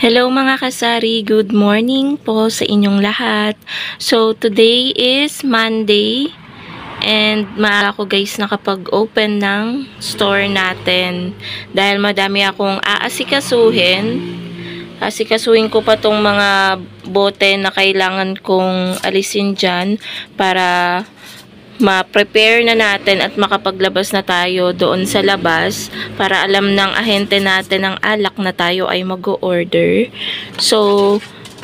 Hello mga kasari, good morning po sa inyong lahat. So today is Monday and maaga ko guys nakapag-open ng store natin dahil madami akong aasikasuhin. Asikasuhin ko pa tong mga bote na kailangan kong alisin dyan para ma-prepare na natin at makapaglabas na tayo doon sa labas para alam ng ahente natin ng alak na tayo ay mag-o-order. So,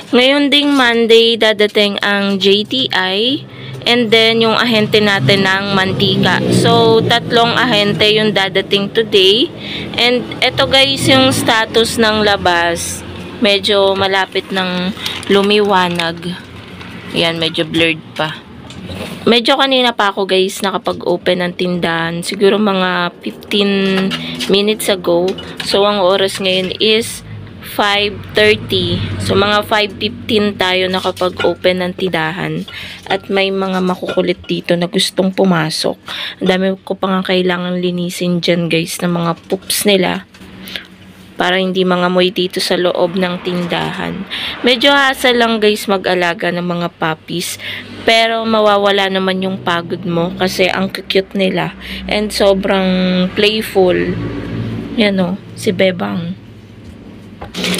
ngayon ding Monday dadating ang JTI and then yung ahente natin ng mantika. So, tatlong ahente yung dadating today. And eto guys yung status ng labas. Medyo malapit ng lumiwanag. Yan, medyo blurred pa. Medyo kanina pa ako guys nakapag-open ng tindahan. Siguro mga 15 minutes ago. So, ang oras ngayon is 5:30. So, mga 5:15 tayo nakapag-open ng tindahan. At may mga makukulit dito na gustong pumasok. Ang dami ko pa nga kailangan linisin dyan guys ng mga poops nila. Para hindi mangamoy dito sa loob ng tindahan. Medyo hassle lang guys mag-alaga ng mga puppies. Pero mawawala naman yung pagod mo kasi ang cute nila. And sobrang playful. Yan o, si Bebang.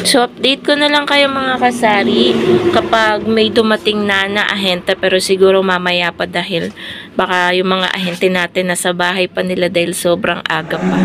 So update ko na lang kayo mga kasari kapag may dumating na ahente. Pero siguro mamaya pa dahil baka yung mga ahente natin nasa bahay pa nila dahil sobrang aga pa.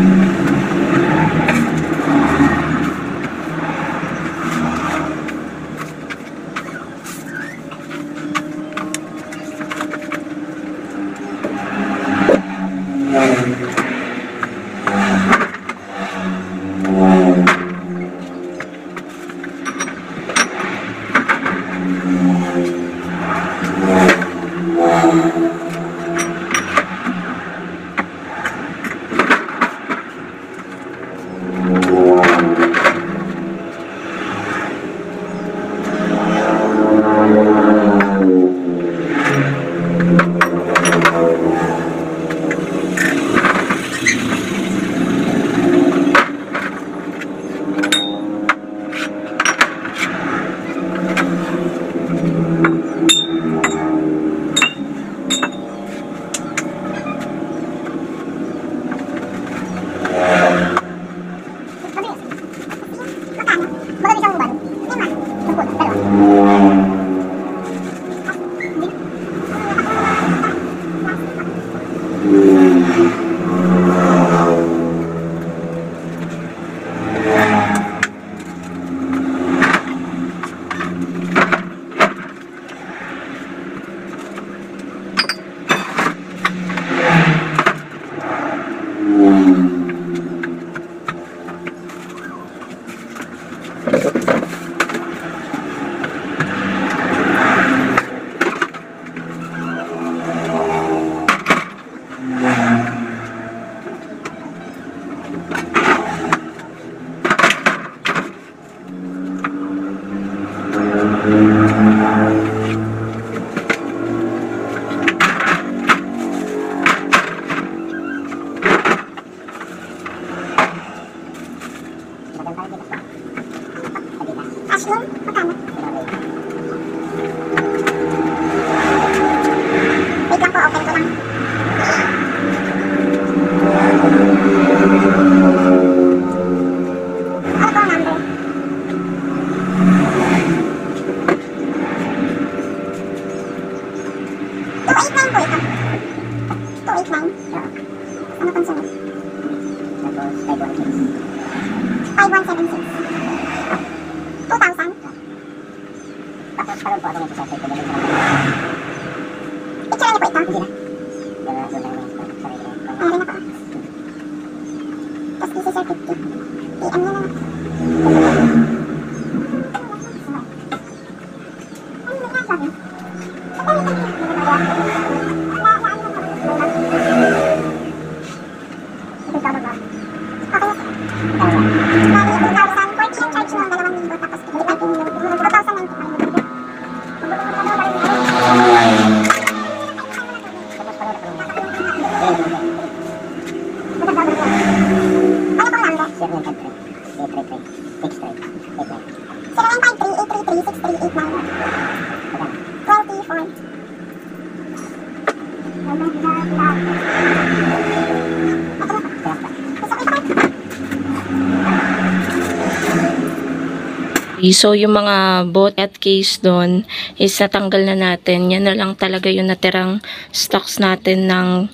So, yung mga boat at case doon is natanggal na natin. Yan na lang talaga yung natirang stocks natin ng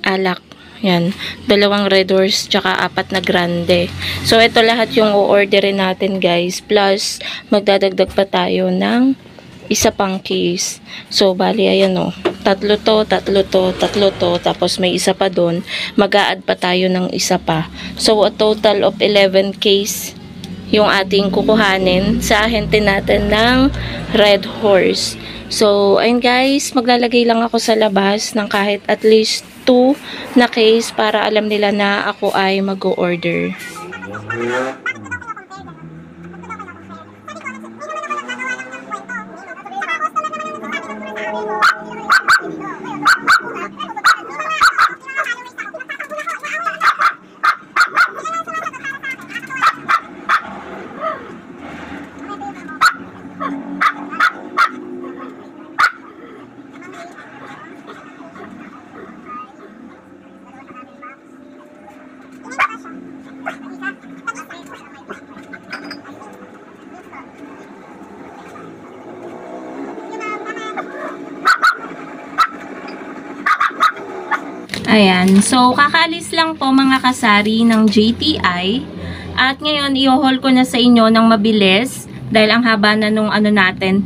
alak. Yan. 2 Red Horse tsaka 4 na grande. So, ito lahat yung o-orderin natin guys. Plus, magdadagdag pa tayo ng isa pang case. So, bali, ayan o. 3 to, 3 to, 3 to. Tapos, may isa pa doon. Mag-a-add pa tayo ng isa pa. So, a total of 11 case yung ating kukuhanin sa ahente natin ng Red Horse. So, ayun guys, maglalagay lang ako sa labas ng kahit at least 2 na case para alam nila na ako ay mag-o-order. Ayan, so kakaalis lang po mga kasari ng JTI at ngayon i-haul ko na sa inyo ng mabilis dahil ang haba na nung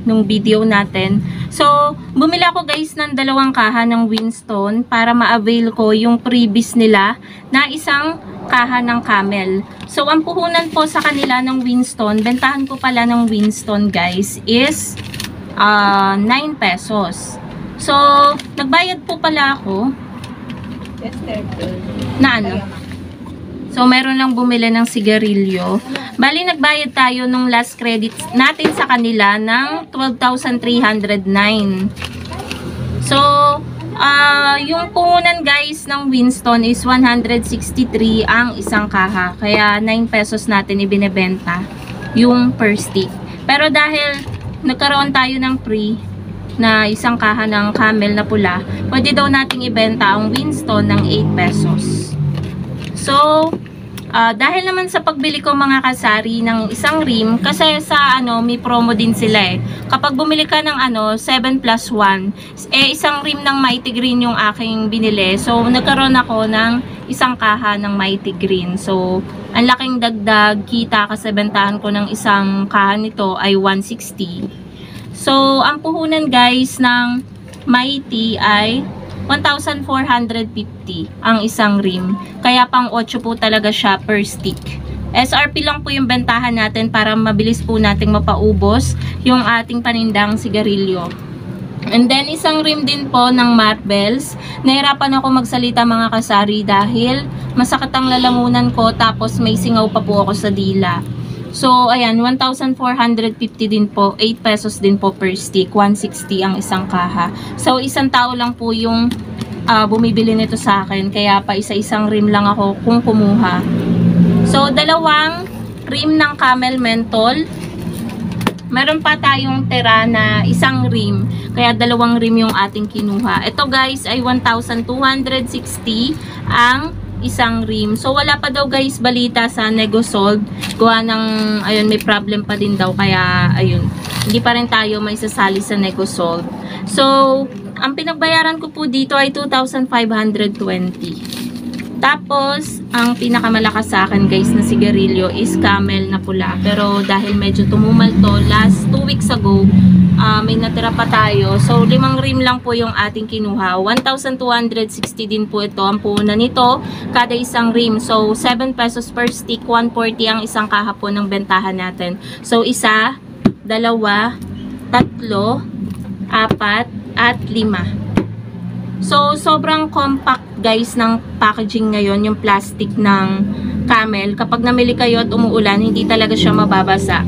nung video natin. So, bumili ako guys ng 2 kaha ng Winston para ma-avail ko yung previous nila na isang kaha ng Camel. So, ang puhunan po sa kanila ng Winston, bentahan ko pala ng Winston guys is 9 pesos. So, nagbayad po pala ako na so meron lang bumili ng sigarilyo. Bali nagbayad tayo nung last credit natin sa kanila ng 12,309. So yung puhunan guys ng Winston is 163 ang isang kaha, kaya 9 pesos natin ibinebenta yung per stick. Pero dahil nagkaroon tayo ng free na isang kaha ng Camel na pula, pwede daw nating ibenta ang Winston ng 8 pesos. So, dahil naman sa pagbili ko mga kasari ng isang rim, kasi sa may promo din sila eh. Kapag bumili ka ng 7+1, isang rim ng Mighty Green yung aking binili. So, nagkaroon ako ng isang kaha ng Mighty Green. So, ang laking dagdag kita kasi bentahan ko ng isang kaha nito ay 160. So, ang puhunan guys ng Mighty ay 1,450 ang isang rim. Kaya pang 8 po talaga siya per stick. SRP lang po yung bentahan natin para mabilis po nating mapaubos yung ating panindang sigarilyo. And then, isang rim din po ng Marvels. Nahirapan ako magsalita mga kasari dahil masakit ang lalamunan ko tapos may singaw pa po ako sa dila. So, ayan, 1,450 din po, 8 pesos din po per stick, 160 ang isang kaha. So, isang tao lang po yung bumibili nito sa akin, kaya pa isa-isang rim lang ako kung kumuha. So, 2 rim ng Camel Menthol. Meron pa tayong tira na isang rim, kaya 2 rim yung ating kinuha. Ito guys ay 1,260 ang isang rim. So, wala pa daw guys balita sa Negosold. Gawa ng, ayun, may problem pa din daw. Kaya, ayun, hindi pa rin tayo may sasali sa Negosold. So, ang pinagbayaran ko po dito ay 2,520. Tapos, ang pinakamalakas sa akin guys na sigarilyo is Camel na pula. Pero, dahil medyo tumumal to, last 2 weeks ago, may natira pa tayo. So, 5 rim lang po yung ating kinuha. 1,260 din po ito. Ang puhunan nito, kada isang rim. So, 7 pesos per stick, 140 ang isang kaha po ng bentahan natin. So, 1, 2, 3, 4, at 5. So, sobrang compact guys ng packaging ngayon, yung plastic ng Camel. Kapag namili kayo at umuulan, hindi talaga siya mababasa.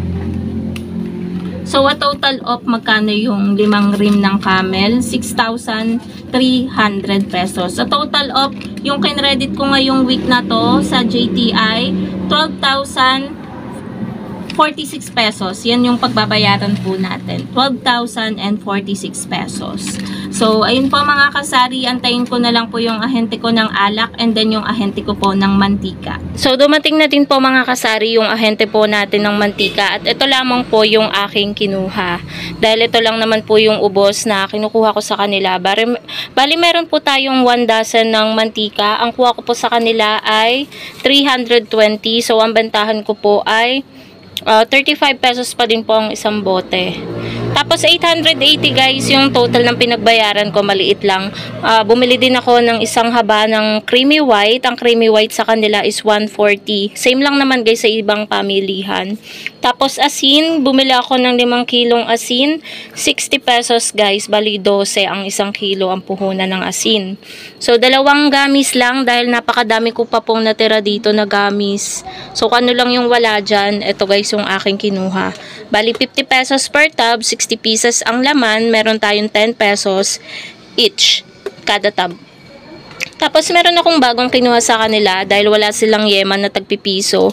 So, a total of magkano yung 5 rim ng Camel? 6,300 pesos. A total of, yung kinredit ko ngayong week na to sa JTI, 12,400 46 pesos. Yan yung pagbabayaran po natin. 12,046 pesos. So, ayun po mga kasari. Antayin ko na lang po yung ahente ko ng alak and then yung ahente ko po ng mantika. So, dumating na din po mga kasari yung ahente po natin ng mantika. At ito lamang po yung aking kinuha. Dahil ito lang naman po yung ubos na kinukuha ko sa kanila. Bali, meron po tayong 1 dozen ng mantika. Ang kuha ko po sa kanila ay 320. So, ang bentahan ko po ay 35 pesos pa din po ang isang bote. Tapos 880 guys yung total ng pinagbayaran ko, maliit lang. Bumili din ako ng isang haba ng creamy white. Ang creamy white sa kanila is 140. Same lang naman guys sa ibang pamilihan. Tapos asin, bumili ako ng 5 kilong asin. 60 pesos guys, bali 12 ang isang kilo ang puhunan ng asin. So 2 gamis lang dahil napakadami ko pa pong natira dito na gamis. So ano lang yung wala dyan, ito guys yung aking kinuha. Bali 50 pesos per tub, 60 pieces ang laman, meron tayong 10 pesos each kada tub. Tapos meron akong bagong kinuha sa kanila dahil wala silang yema na tagpipiso.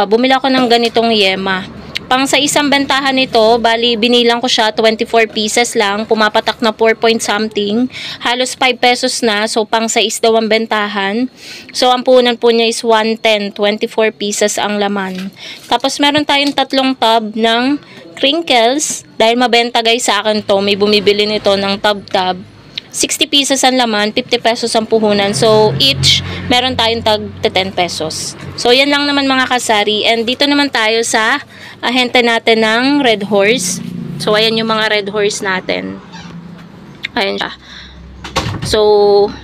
Bumili ako ng ganitong yema. Pang sa isang bentahan nito, bali binilang ko siya 24 pieces lang, pumapatak na 4 point something, halos 5 pesos na, so pang sa daw ang bentahan. So ang puhunan po niya is 110, 24 pieces ang laman. Tapos meron tayong 3 tub ng crinkles, dahil mabenta guys sa akin to, may bumibili nito ng tub-tub. 60 pieces ang laman, 50 pesos ang puhunan. So, each, meron tayong tag 10 pesos. So, yan lang naman mga kasari. And dito naman tayo sa ahente natin ng Red Horse. So, ayan yung mga Red Horse natin. Ayan siya. So,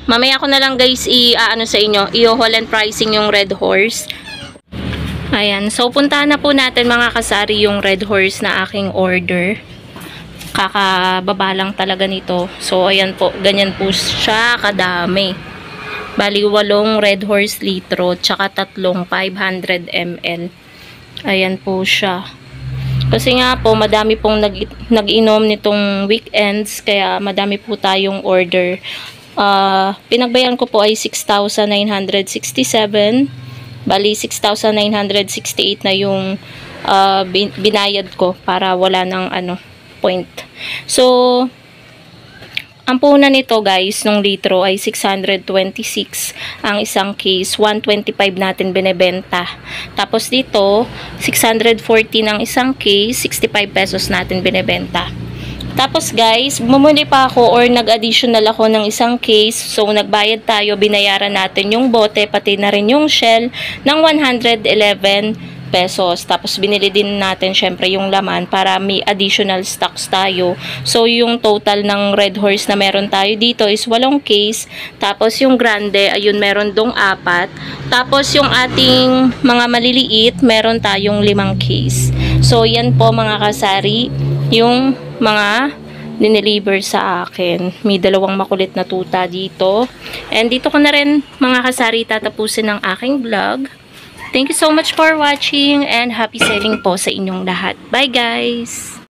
mamaya ko na lang guys i-ano sa inyo, i-haul and pricing yung Red Horse. Ayan. So, puntahan na po natin mga kasari yung Red Horse na aking order. Kakababa lang talaga nito. So, ayan po. Ganyan po siya kadami. Bali, 8 Red Horse litro. Tsaka 3 500 ml. Ayan po siya. Kasi nga po, madami pong nag-inom nitong weekends. Kaya madami po tayong order. Pinagbayan ko po ay 6,967. Bali, 6,968 na yung binayad ko para wala ng point. So, ang puhunan nito guys, nung litro ay 626 ang isang case, 125 natin binebenta. Tapos dito, 640 ng isang case, 65 pesos natin binebenta. Tapos guys, bumuli pa ako or nag-additional ako ng isang case. So, nagbayad tayo, binayaran natin yung bote, pati na rin yung shell ng 111 pesos. Tapos binili din natin syempre yung laman para may additional stocks tayo. So yung total ng Red Horse na meron tayo dito is 8 case. Tapos yung grande, ayun meron dong 4. Tapos yung ating mga maliliit, meron tayong 5 case. So yan po mga kasari, yung mga dineliver sa akin. May 2 makulit na tuta dito. And dito ko na rin mga kasari tatapusin ang aking vlog. Thank you so much for watching and happy selling po sa inyong lahat. Bye guys!